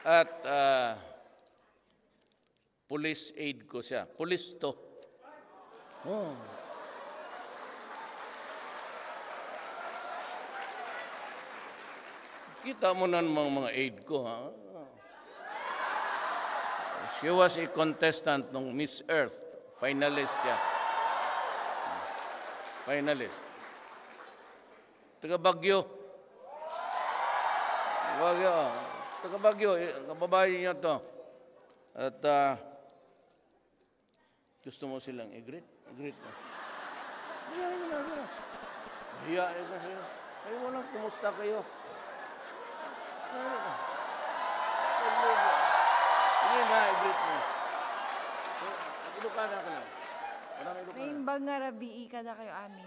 At police aide ko siya. Police to. Oh. Kita mo na mga aide ko, ha? She was a contestant ng Miss Earth. Finalist siya. Finalist. Taga Baguio. Baguio. Taga Baguio. Kababayan niya to. At gusto mo silang i-greet? I-greet mo. Hiyain na siya. Ay, walang kumusta kayo? Hindi na, i-greet mo. Ilocana ka lang. May imbang nga rabii ka na kayo amin.